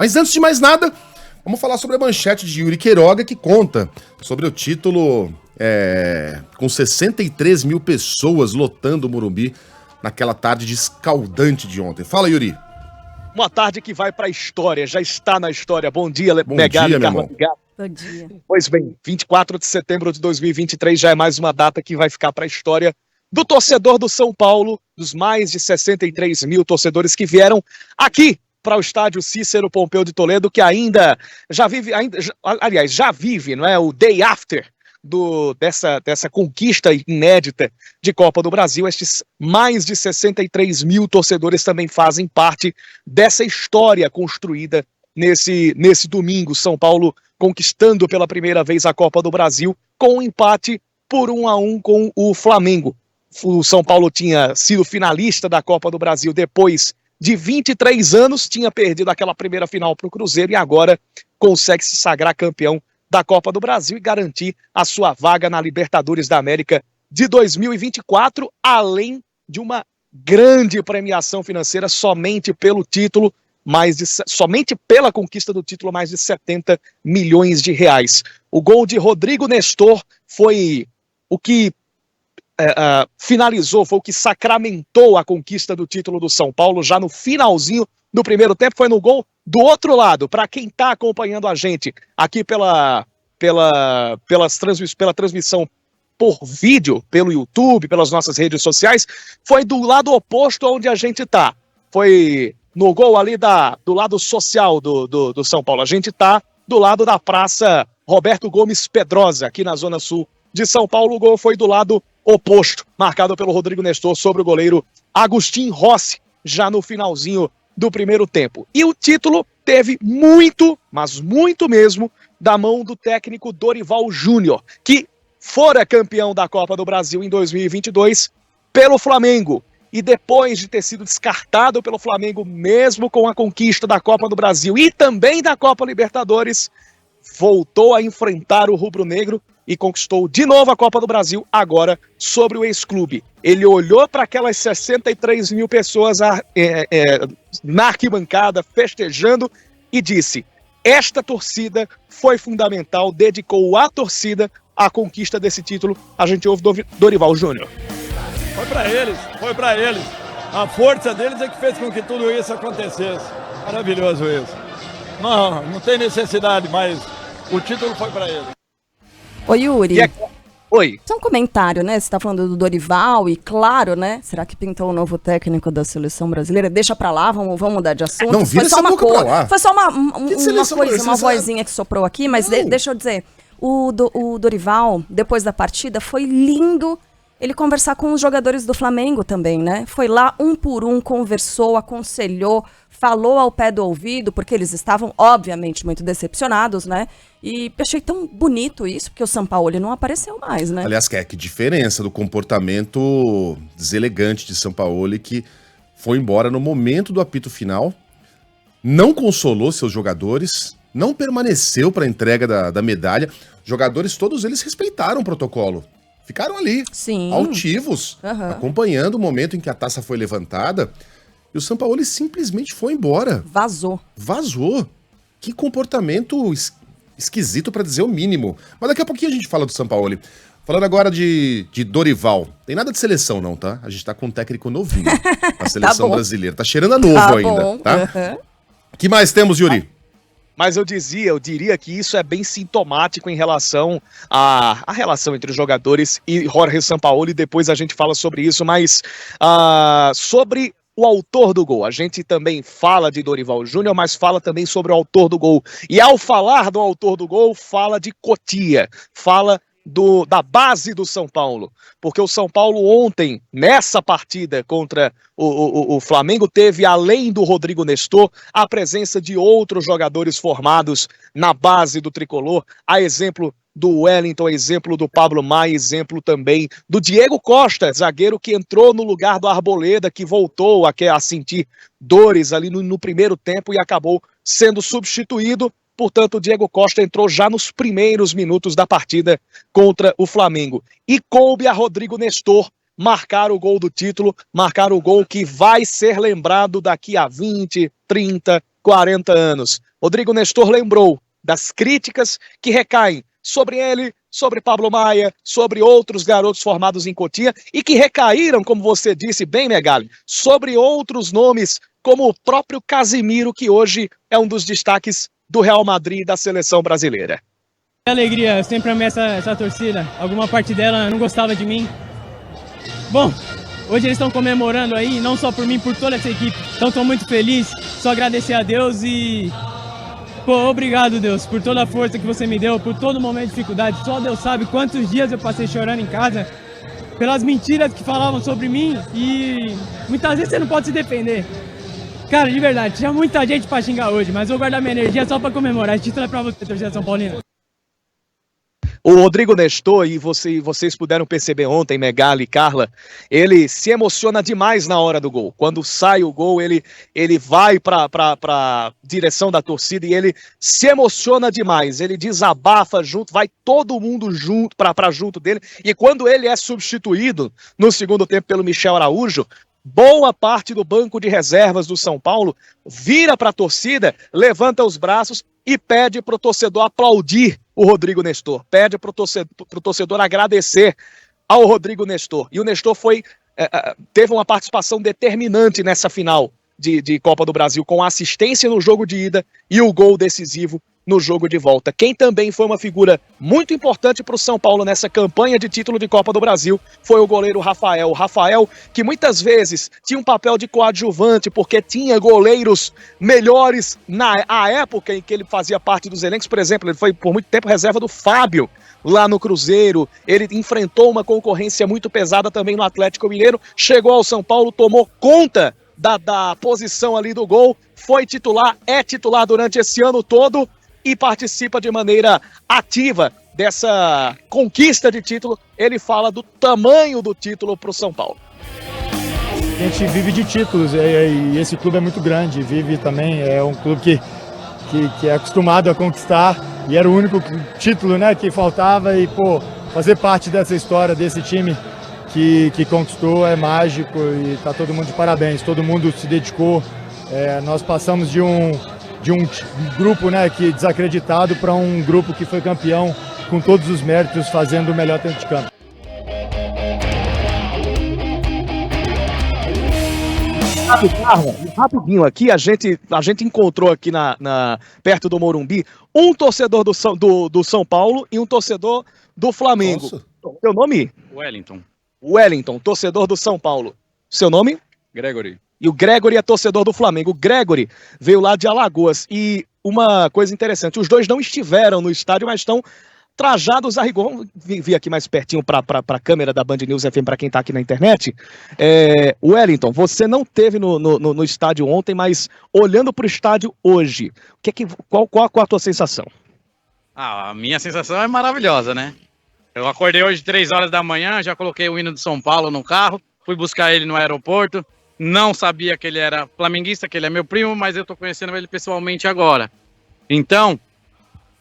Mas antes de mais nada, vamos falar sobre a manchete de Yuri Queiroga, que conta sobre o título com 63 mil pessoas lotando o Morumbi naquela tarde de escaldante de ontem. Fala, Yuri. Uma tarde que vai para a história, já está na história. Bom dia, Megali e Carla. Bom dia. Pois bem, 24 de setembro de 2023 já é mais uma data que vai ficar para a história do torcedor do São Paulo, dos mais de 63 mil torcedores que vieram aqui para o estádio Cícero Pompeu de Toledo, que já vive, não é, o day after dessa conquista inédita de Copa do Brasil. Estes mais de 63 mil torcedores também fazem parte dessa história construída nesse domingo. São Paulo conquistando pela primeira vez a Copa do Brasil com um empate por 1-1 com o Flamengo. O São Paulo tinha sido finalista da Copa do Brasil depois de 23 anos, tinha perdido aquela primeira final para o Cruzeiro e agora consegue se sagrar campeão da Copa do Brasil e garantir a sua vaga na Libertadores da América de 2024, além de uma grande premiação financeira somente pelo título, somente pela conquista do título, mais de 70 milhões de reais. O gol de Rodrigo Nestor foi o que finalizou, foi o que sacramentou a conquista do título do São Paulo já no finalzinho do primeiro tempo. Foi no gol do outro lado. Para quem está acompanhando a gente aqui pela transmissão por vídeo, pelo YouTube, pelas nossas redes sociais, foi do lado oposto onde a gente está. Foi no gol ali do lado social do São Paulo. A gente está do lado da Praça Roberto Gomes Pedrosa, aqui na Zona Sul de São Paulo. O gol foi do lado oposto, marcado pelo Rodrigo Nestor sobre o goleiro Agustin Rossi, já no finalzinho do primeiro tempo. E o título teve muito, mas muito mesmo, da mão do técnico Dorival Júnior, que fora campeão da Copa do Brasil em 2022 pelo Flamengo. E depois de ter sido descartado pelo Flamengo, mesmo com a conquista da Copa do Brasil e também da Copa Libertadores, voltou a enfrentar o rubro-negro e conquistou de novo a Copa do Brasil, agora sobre o ex-clube. Ele olhou para aquelas 63 mil pessoas na arquibancada, festejando, e disse: esta torcida foi fundamental, dedicou a torcida à conquista desse título. A gente ouve Dorival Júnior. Foi para eles. A força deles é que fez com que tudo isso acontecesse. Maravilhoso isso. Não tem necessidade, mas o título foi para eles. Ô Yuri, Oi. só um comentário, né? Você tá falando do Dorival e claro, né? Será que pintou o novo técnico da seleção brasileira? Deixa pra lá, vamos mudar de assunto. Não, vira essa boca pra lá. Foi só uma vozinha que soprou aqui, mas deixa eu dizer, o Dorival, depois da partida, foi lindo ele conversar com os jogadores do Flamengo também, né? Foi lá um por um, conversou, aconselhou, falou ao pé do ouvido, porque eles estavam, obviamente, muito decepcionados, né? E achei tão bonito isso, porque o Sampaoli não apareceu mais, né? Aliás, que diferença do comportamento deselegante de Sampaoli, que foi embora no momento do apito final, não consolou seus jogadores, não permaneceu para a entrega da medalha. Jogadores, todos eles respeitaram o protocolo. Ficaram ali, sim, altivos, acompanhando o momento em que a taça foi levantada. E o Sampaoli simplesmente foi embora. Vazou. Que comportamento esquisito, para dizer o mínimo. Mas daqui a pouquinho a gente fala do Sampaoli. Falando agora de Dorival. Tem nada de seleção não, tá? A gente tá com um técnico novinho na seleção brasileira. Tá cheirando a novo ainda, tá? Que mais temos, Yuri? Mas eu diria que isso é bem sintomático em relação à relação entre os jogadores e Jorge Sampaoli. Depois a gente fala sobre isso, mas sobre o autor do gol. A gente também fala de Dorival Júnior, mas fala também sobre o autor do gol. E ao falar do autor do gol, fala de Cotia, fala da base do São Paulo, porque o São Paulo ontem, nessa partida contra o Flamengo, teve, além do Rodrigo Nestor, a presença de outros jogadores formados na base do tricolor, a exemplo do Wellington, exemplo do Pablo Maia, exemplo também do Diego Costa, zagueiro que entrou no lugar do Arboleda, que voltou a sentir dores ali no primeiro tempo e acabou sendo substituído. Portanto, o Diego Costa entrou já nos primeiros minutos da partida contra o Flamengo. E coube a Rodrigo Nestor marcar o gol do título, marcar o gol que vai ser lembrado daqui a 20, 30, 40 anos. Rodrigo Nestor lembrou das críticas que recaem sobre ele, sobre Pablo Maia, sobre outros garotos formados em Cotia e que recaíram, como você disse bem, Megali, sobre outros nomes, como o próprio Casimiro, que hoje é um dos destaques do Real Madrid e da seleção brasileira. Alegria, eu sempre amei essa torcida. Alguma parte dela não gostava de mim. Bom, hoje eles estão comemorando aí, não só por mim, por toda essa equipe. Então estou muito feliz, só agradecer a Deus e... Pô, obrigado, Deus, por toda a força que você me deu, por todo momento de dificuldade. Só Deus sabe quantos dias eu passei chorando em casa, pelas mentiras que falavam sobre mim e muitas vezes você não pode se defender. Cara, de verdade, tinha muita gente pra xingar hoje, mas eu vou guardar minha energia só pra comemorar. Esse título é pra você, torcida São Paulina. O Rodrigo Nestor, e vocês puderam perceber ontem, Megali e Carla, ele se emociona demais na hora do gol. Quando sai o gol, ele vai pra direção da torcida e ele se emociona demais. Ele desabafa junto, vai todo mundo junto pra junto dele. E quando ele é substituído no segundo tempo pelo Michel Araújo, boa parte do banco de reservas do São Paulo vira para a torcida, levanta os braços e pede para o torcedor aplaudir o Rodrigo Nestor. Pede para o torcedor agradecer ao Rodrigo Nestor. E o Nestor teve uma participação determinante nessa final de Copa do Brasil, com assistência no jogo de ida e o gol decisivo no jogo de volta. Quem também foi uma figura muito importante para o São Paulo nessa campanha de título de Copa do Brasil foi o goleiro Rafael. O Rafael, que muitas vezes tinha um papel de coadjuvante, porque tinha goleiros melhores na época em que ele fazia parte dos elencos. Por exemplo, ele foi por muito tempo reserva do Fábio lá no Cruzeiro. Ele enfrentou uma concorrência muito pesada também no Atlético Mineiro, chegou ao São Paulo, tomou conta da posição ali do gol, foi titular, é titular durante esse ano todo e participa de maneira ativa dessa conquista de título. Ele fala do tamanho do título para o São Paulo. A gente vive de títulos e esse clube é muito grande, vive também, é um clube que é acostumado a conquistar e era o único título, né, que faltava e, pô, fazer parte dessa história, desse time que conquistou é mágico e tá todo mundo de parabéns, todo mundo se dedicou. Nós passamos de um grupo, né, que desacreditado para um grupo que foi campeão com todos os méritos, fazendo o melhor dentro de campo. Rapidinho aqui, a gente encontrou aqui perto do Morumbi um torcedor do São Paulo e um torcedor do Flamengo. Nossa. Seu nome? Wellington, torcedor do São Paulo. Seu nome? Gregory. E o Gregory é torcedor do Flamengo. O Gregory veio lá de Alagoas. E uma coisa interessante, os dois não estiveram no estádio, mas estão trajados a rigor. Vamos vir aqui mais pertinho para a câmera da Band News FM, para quem está aqui na internet. Wellington, você não esteve no estádio ontem, mas olhando para o estádio hoje, qual a tua sensação? A minha sensação é maravilhosa, né? Eu acordei hoje 3 horas da manhã, já coloquei o hino de São Paulo no carro, fui buscar ele no aeroporto. Não sabia que ele era flamenguista, que ele é meu primo, mas eu tô conhecendo ele pessoalmente agora. Então,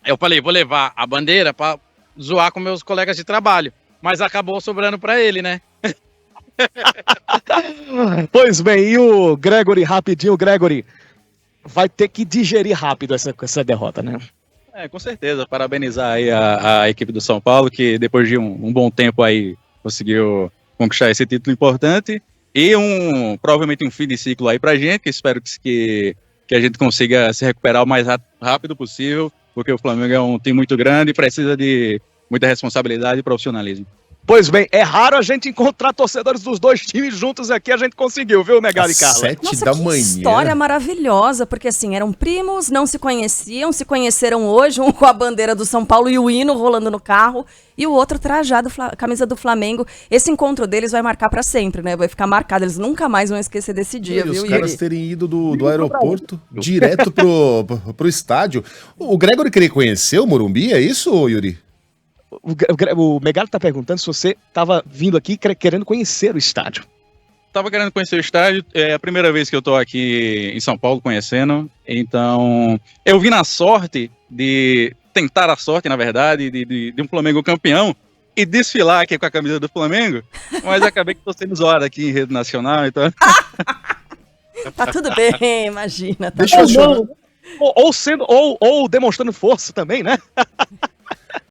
eu falei, vou levar a bandeira para zoar com meus colegas de trabalho. Mas acabou sobrando para ele, né? Pois bem, e o Gregory, rapidinho, o Gregory vai ter que digerir rápido essa derrota, né? Com certeza. Parabenizar aí a equipe do São Paulo, que depois de um bom tempo aí conseguiu conquistar esse título importante. E provavelmente um fim de ciclo aí pra gente, que espero que a gente consiga se recuperar o mais rápido possível, porque o Flamengo é um time muito grande e precisa de muita responsabilidade e profissionalismo. Pois bem, é raro a gente encontrar torcedores dos dois times juntos aqui, a gente conseguiu, viu, Megali e Carla? 7 da manhã. História maravilhosa, porque assim, eram primos, não se conheciam, se conheceram hoje, um com a bandeira do São Paulo e o hino rolando no carro, e o outro trajado, camisa do Flamengo. Esse encontro deles vai marcar pra sempre, né? Vai ficar marcado, eles nunca mais vão esquecer desse dia, viu, Yuri? Os caras terem ido do aeroporto direto pro estádio. O Gregory queria conhecer o Morumbi, é isso, Yuri? O Megali tá perguntando se você tava vindo aqui querendo conhecer o estádio. Tava querendo conhecer o estádio, é a primeira vez que eu tô aqui em São Paulo conhecendo, então eu vim na sorte de tentar a sorte, na verdade, de um Flamengo campeão e desfilar aqui com a camisa do Flamengo, mas acabei que tô sendo zoado aqui em rede nacional, então... Tá tudo bem, imagina. Tá Deixa eu ou demonstrando força também, né?